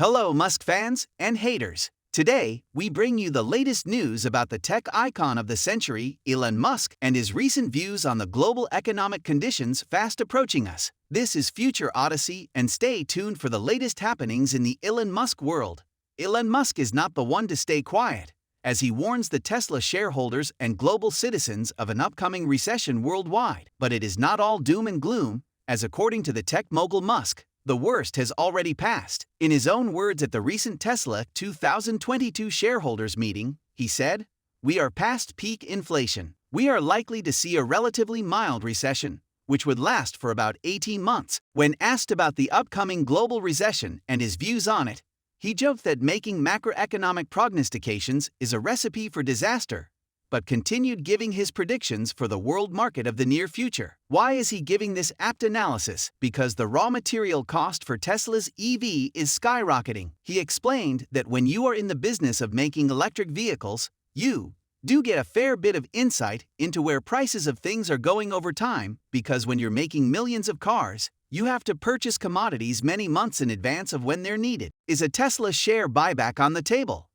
Hello, Musk fans and haters. Today, we bring you the latest news about the tech icon of the century, Elon Musk, and his recent views on the global economic conditions fast approaching us. This is Future Odyssey, and stay tuned for the latest happenings in the Elon Musk world. Elon Musk is not the one to stay quiet, as he warns the Tesla shareholders and global citizens of an upcoming recession worldwide. But it is not all doom and gloom, as according to the tech mogul Musk, the worst has already passed. In his own words at the recent Tesla 2022 shareholders meeting, he said, "We are past peak inflation. We are likely to see a relatively mild recession, which would last for about 18 months. When asked about the upcoming global recession and his views on it, he joked that making macroeconomic prognostications is a recipe for disaster, but continued giving his predictions for the world market of the near future. Why is he giving this apt analysis? Because the raw material cost for Tesla's EV is skyrocketing. He explained that when you are in the business of making electric vehicles, you do get a fair bit of insight into where prices of things are going over time, because when you're making millions of cars, you have to purchase commodities many months in advance of when they're needed. Is a Tesla share buyback on the table?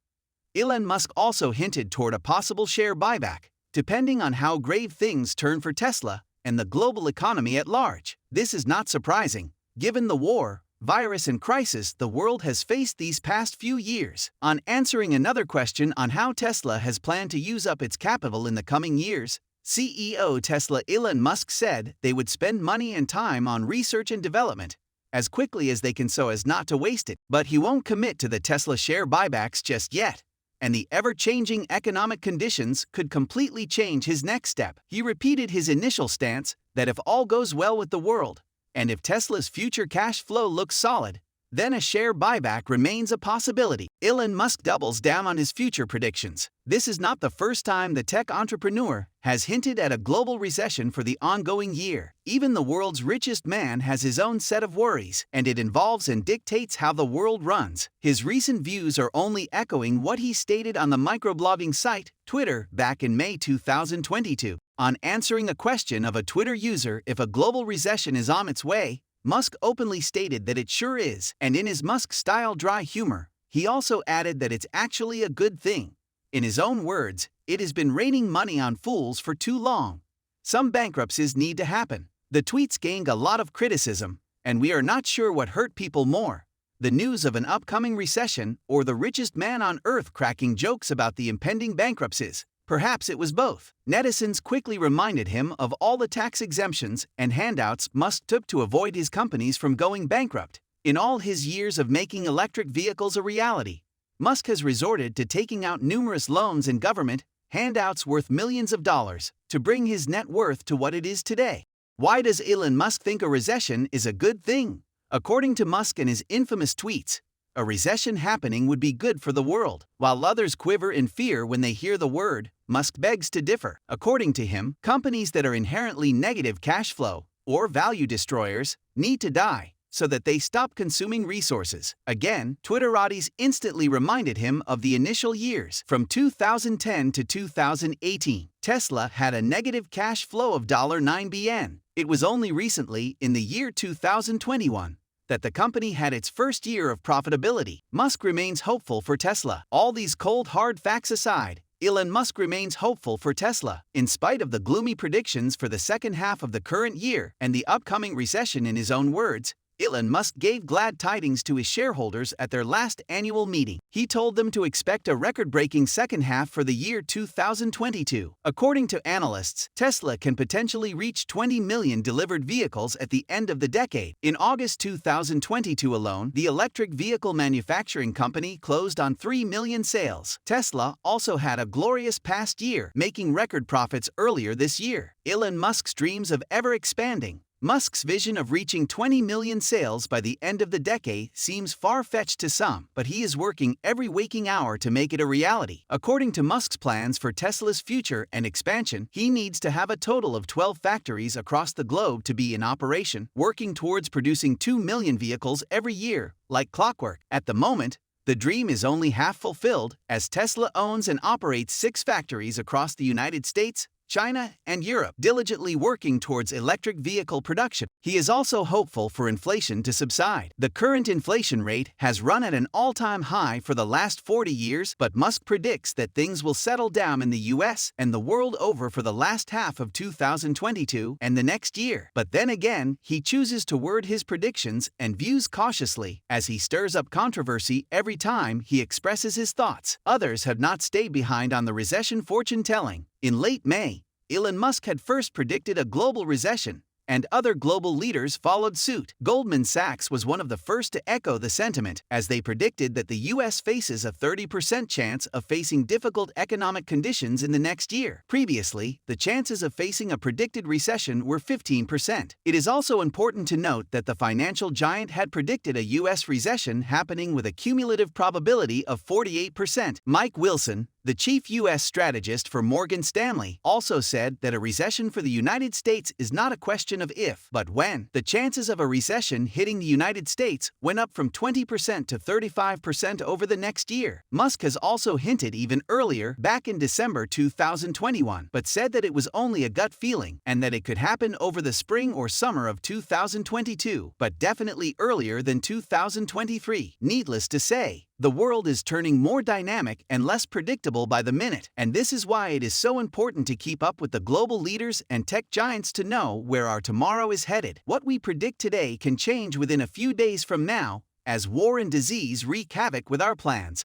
Elon Musk also hinted toward a possible share buyback, depending on how grave things turn for Tesla and the global economy at large. This is not surprising, given the war, virus, and crisis the world has faced these past few years. On answering another question on how Tesla has planned to use up its capital in the coming years, CEO Tesla Elon Musk said they would spend money and time on research and development as quickly as they can so as not to waste it. But he won't commit to the Tesla share buybacks just yet, and the ever-changing economic conditions could completely change his next step. He repeated his initial stance that if all goes well with the world, and if Tesla's future cash flow looks solid, then a share buyback remains a possibility. Elon Musk doubles down on his future predictions. This is not the first time the tech entrepreneur has hinted at a global recession for the ongoing year. Even the world's richest man has his own set of worries, and it involves and dictates how the world runs. His recent views are only echoing what he stated on the microblogging site, Twitter, back in May 2022. On answering a question of a Twitter user if a global recession is on its way, Musk openly stated that it sure is, and in his Musk-style dry humor, he also added that it's actually a good thing. In his own words, "It has been raining money on fools for too long. Some bankruptcies need to happen." The tweets gained a lot of criticism, and we are not sure what hurt people more: the news of an upcoming recession or the richest man on earth cracking jokes about the impending bankruptcies. Perhaps it was both. Netizens quickly reminded him of all the tax exemptions and handouts Musk took to avoid his companies from going bankrupt. In all his years of making electric vehicles a reality, Musk has resorted to taking out numerous loans and government handouts worth millions of dollars to bring his net worth to what it is today. Why does Elon Musk think a recession is a good thing? According to Musk and his infamous tweets, a recession happening would be good for the world. While others quiver in fear when they hear the word, Musk begs to differ. According to him, companies that are inherently negative cash flow or value destroyers need to die so that they stop consuming resources. Again, Twitterati's instantly reminded him of the initial years. From 2010 to 2018, Tesla had a negative cash flow of $9 billion. It was only recently, in the year 2021, that the company had its first year of profitability. Musk remains hopeful for Tesla. All these cold hard facts aside, Elon Musk remains hopeful for Tesla. In spite of the gloomy predictions for the second half of the current year and the upcoming recession, in his own words, Elon Musk gave glad tidings to his shareholders at their last annual meeting. He told them to expect a record-breaking second half for the year 2022. According to analysts, Tesla can potentially reach 20 million delivered vehicles at the end of the decade. In August 2022 alone, the electric vehicle manufacturing company closed on 3 million sales. Tesla also had a glorious past year, making record profits earlier this year. Elon Musk's dreams of ever-expanding. Musk's vision of reaching 20 million sales by the end of the decade seems far-fetched to some, but he is working every waking hour to make it a reality. According to Musk's plans for Tesla's future and expansion, he needs to have a total of 12 factories across the globe to be in operation, working towards producing 2 million vehicles every year, like clockwork. At the moment, the dream is only half fulfilled, as Tesla owns and operates 6 factories across the United States, China, and Europe diligently working towards electric vehicle production. He is also hopeful for inflation to subside. The current inflation rate has run at an all-time high for the last 40 years, but Musk predicts that things will settle down in the US and the world over for the last half of 2022 and the next year. But then again, he chooses to word his predictions and views cautiously, as he stirs up controversy every time he expresses his thoughts. Others have not stayed behind on the recession fortune-telling. In late May, Elon Musk had first predicted a global recession, and other global leaders followed suit. Goldman Sachs was one of the first to echo the sentiment, as they predicted that the US faces a 30% chance of facing difficult economic conditions in the next year. Previously, the chances of facing a predicted recession were 15%. It is also important to note that the financial giant had predicted a US recession happening with a cumulative probability of 48%. Mike Wilson, the chief U.S. strategist for Morgan Stanley, also said that a recession for the United States is not a question of if, but when. The chances of a recession hitting the United States went up from 20% to 35% over the next year. Musk has also hinted even earlier, back in December 2021, but said that it was only a gut feeling and that it could happen over the spring or summer of 2022, but definitely earlier than 2023. Needless to say, the world is turning more dynamic and less predictable by the minute, and this is why it is so important to keep up with the global leaders and tech giants to know where our tomorrow is headed. What we predict today can change within a few days from now, as war and disease wreak havoc with our plans.